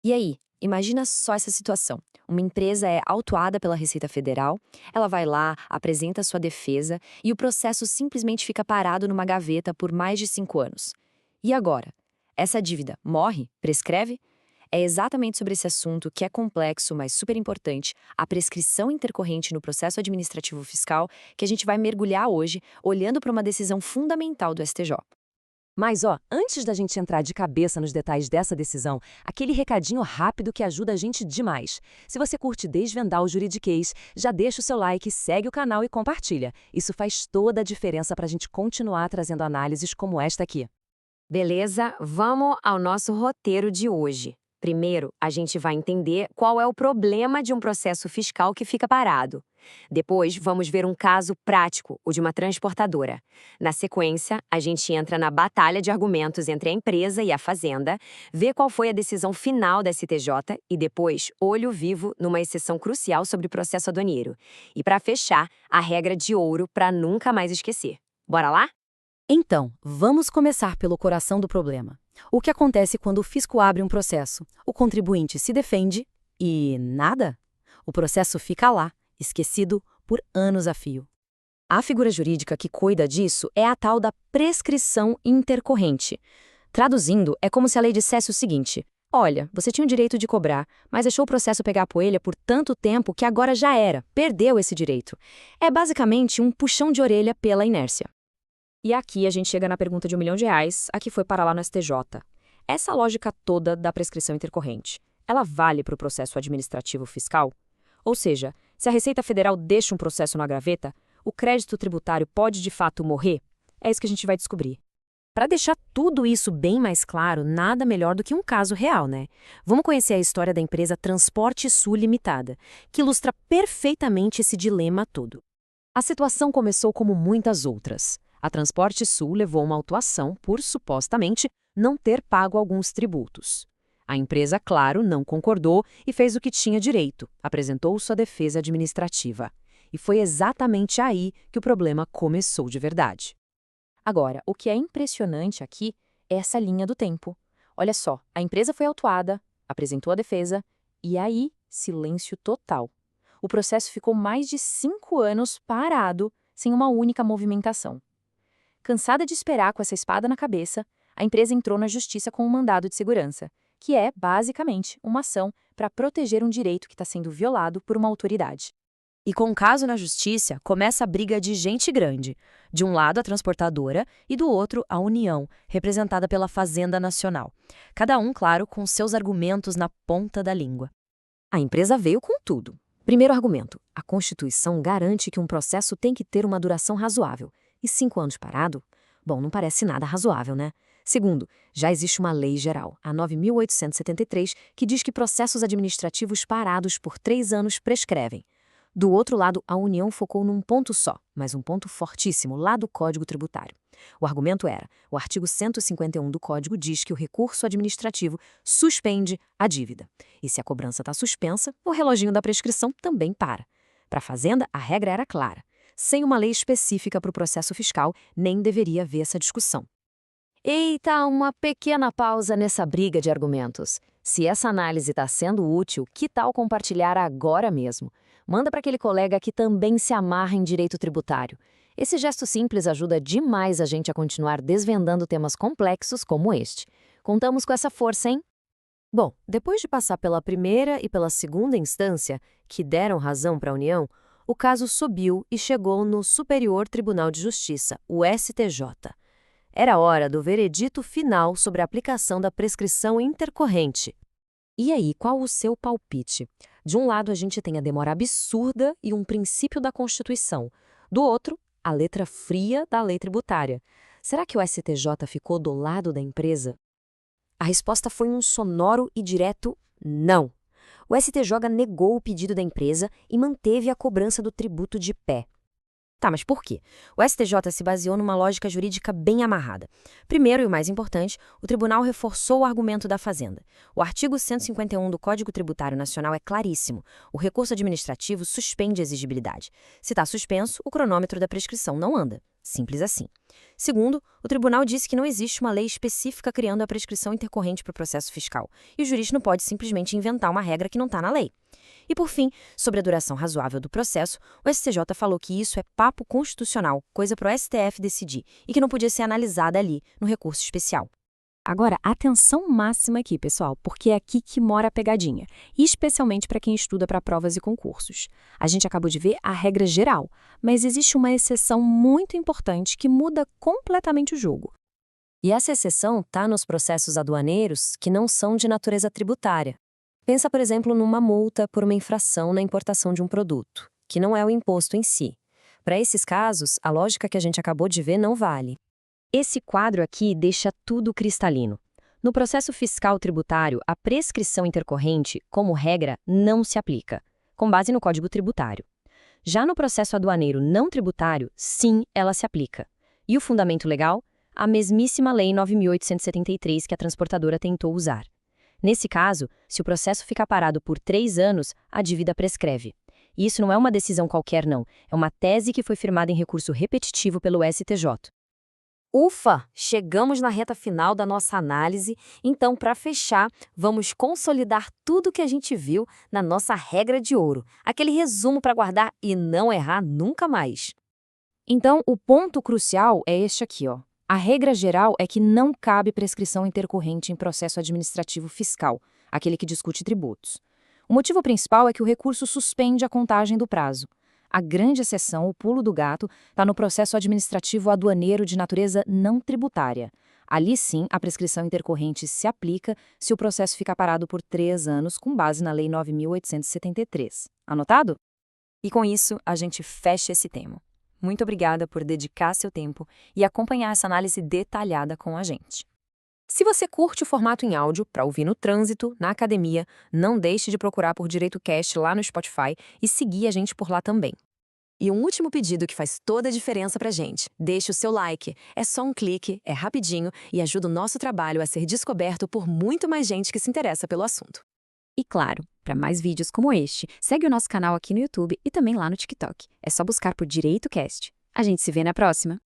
E aí, imagina só essa situação. Uma empresa é autuada pela Receita Federal, ela vai lá, apresenta sua defesa e o processo simplesmente fica parado numa gaveta por mais de 5 anos. E agora? Essa dívida morre? Prescreve? É exatamente sobre esse assunto que é complexo, mas super importante, a prescrição intercorrente no processo administrativo fiscal, que a gente vai mergulhar hoje, olhando para uma decisão fundamental do STJ. Mas, ó, antes da gente entrar de cabeça nos detalhes dessa decisão, aquele recadinho rápido que ajuda a gente demais. Se você curte desvendar o juridiquês, já deixa o seu like, segue o canal e compartilha. Isso faz toda a diferença para a gente continuar trazendo análises como esta aqui. Beleza? Vamos ao nosso roteiro de hoje. Primeiro, a gente vai entender qual é o problema de um processo fiscal que fica parado. Depois, vamos ver um caso prático, o de uma transportadora. Na sequência, a gente entra na batalha de argumentos entre a empresa e a fazenda, vê qual foi a decisão final da STJ e depois, olho vivo numa exceção crucial sobre o processo aduaneiro. E para fechar, a regra de ouro para nunca mais esquecer. Bora lá? Então, vamos começar pelo coração do problema. O que acontece quando o fisco abre um processo? O contribuinte se defende e nada? O processo fica lá, esquecido por anos a fio. A figura jurídica que cuida disso é a tal da prescrição intercorrente. Traduzindo, é como se a lei dissesse o seguinte: olha, você tinha o direito de cobrar, mas deixou o processo pegar a poeira por tanto tempo que agora já era, perdeu esse direito. É basicamente um puxão de orelha pela inércia. E aqui a gente chega na pergunta de R$ 1 milhão, a que foi parar lá no STJ. Essa lógica toda da prescrição intercorrente, ela vale para o processo administrativo fiscal? Ou seja, se a Receita Federal deixa um processo na gaveta, o crédito tributário pode de fato morrer? É isso que a gente vai descobrir. Para deixar tudo isso bem mais claro, nada melhor do que um caso real, né? Vamos conhecer a história da empresa Transporte Sul Limitada, que ilustra perfeitamente esse dilema todo. A situação começou como muitas outras. A Transporte Sul levou uma autuação por, supostamente, não ter pago alguns tributos. A empresa, claro, não concordou e fez o que tinha direito, apresentou sua defesa administrativa. E foi exatamente aí que o problema começou de verdade. Agora, o que é impressionante aqui é essa linha do tempo. Olha só, a empresa foi autuada, apresentou a defesa, e aí, silêncio total. O processo ficou mais de 5 anos parado, sem uma única movimentação. Cansada de esperar com essa espada na cabeça, a empresa entrou na justiça com um mandado de segurança, que é, basicamente, uma ação para proteger um direito que está sendo violado por uma autoridade. E com o caso na justiça, começa a briga de gente grande. De um lado, a transportadora e do outro, a União, representada pela Fazenda Nacional. Cada um, claro, com seus argumentos na ponta da língua. A empresa veio com tudo. Primeiro argumento: a Constituição garante que um processo tem que ter uma duração razoável. E 5 anos parado? Bom, não parece nada razoável, né? Segundo, já existe uma lei geral, a 9.873, que diz que processos administrativos parados por 3 anos prescrevem. Do outro lado, a União focou num ponto só, mas um ponto fortíssimo lá do Código Tributário. O argumento era: o artigo 151 do Código diz que o recurso administrativo suspende a dívida. E se a cobrança está suspensa, o reloginho da prescrição também para. Para a Fazenda, a regra era clara. Sem uma lei específica para o processo fiscal, nem deveria haver essa discussão. Eita, uma pequena pausa nessa briga de argumentos. Se essa análise está sendo útil, que tal compartilhar agora mesmo? Manda para aquele colega que também se amarra em direito tributário. Esse gesto simples ajuda demais a gente a continuar desvendando temas complexos como este. Contamos com essa força, hein? Bom, depois de passar pela primeira e pela segunda instância, que deram razão para a União, o caso subiu e chegou no Superior Tribunal de Justiça, o STJ. Era hora do veredito final sobre a aplicação da prescrição intercorrente. E aí, qual o seu palpite? De um lado, a gente tem a demora absurda e um princípio da Constituição. Do outro, a letra fria da lei tributária. Será que o STJ ficou do lado da empresa? A resposta foi um sonoro e direto não. O STJ negou o pedido da empresa e manteve a cobrança do tributo de pé. Tá, mas por quê? O STJ se baseou numa lógica jurídica bem amarrada. Primeiro, e o mais importante, o tribunal reforçou o argumento da Fazenda. O artigo 151 do Código Tributário Nacional é claríssimo. O recurso administrativo suspende a exigibilidade. Se está suspenso, o cronômetro da prescrição não anda. Simples assim. Segundo, o tribunal disse que não existe uma lei específica criando a prescrição intercorrente para o processo fiscal, e o juiz não pode simplesmente inventar uma regra que não está na lei. E por fim, sobre a duração razoável do processo, o STJ falou que isso é papo constitucional, coisa para o STF decidir, e que não podia ser analisada ali, no recurso especial. Agora, atenção máxima aqui, pessoal, porque é aqui que mora a pegadinha, e especialmente para quem estuda para provas e concursos. A gente acabou de ver a regra geral, mas existe uma exceção muito importante que muda completamente o jogo. E essa exceção está nos processos aduaneiros que não são de natureza tributária. Pensa, por exemplo, numa multa por uma infração na importação de um produto, que não é o imposto em si. Para esses casos, a lógica que a gente acabou de ver não vale. Esse quadro aqui deixa tudo cristalino. No processo fiscal tributário, a prescrição intercorrente, como regra, não se aplica, com base no Código Tributário. Já no processo aduaneiro não tributário, sim, ela se aplica. E o fundamento legal? A mesmíssima Lei 9.873 que a transportadora tentou usar. Nesse caso, se o processo ficar parado por 3 anos, a dívida prescreve. E isso não é uma decisão qualquer, não. É uma tese que foi firmada em recurso repetitivo pelo STJ. Ufa! Chegamos na reta final da nossa análise, então, para fechar, vamos consolidar tudo que a gente viu na nossa regra de ouro, aquele resumo para guardar e não errar nunca mais. Então, o ponto crucial é este aqui, ó. A regra geral é que não cabe prescrição intercorrente em processo administrativo fiscal, aquele que discute tributos. O motivo principal é que o recurso suspende a contagem do prazo. A grande exceção, o pulo do gato, está no processo administrativo aduaneiro de natureza não tributária. Ali sim, a prescrição intercorrente se aplica se o processo ficar parado por 3 anos com base na Lei 9.873. Anotado? E com isso, a gente fecha esse tema. Muito obrigada por dedicar seu tempo e acompanhar essa análise detalhada com a gente. Se você curte o formato em áudio para ouvir no trânsito, na academia, não deixe de procurar por Direito Cast lá no Spotify e seguir a gente por lá também. E um último pedido que faz toda a diferença pra gente. Deixe o seu like. É só um clique, é rapidinho e ajuda o nosso trabalho a ser descoberto por muito mais gente que se interessa pelo assunto. E claro, para mais vídeos como este, segue o nosso canal aqui no YouTube e também lá no TikTok. É só buscar por Direito Cast. A gente se vê na próxima!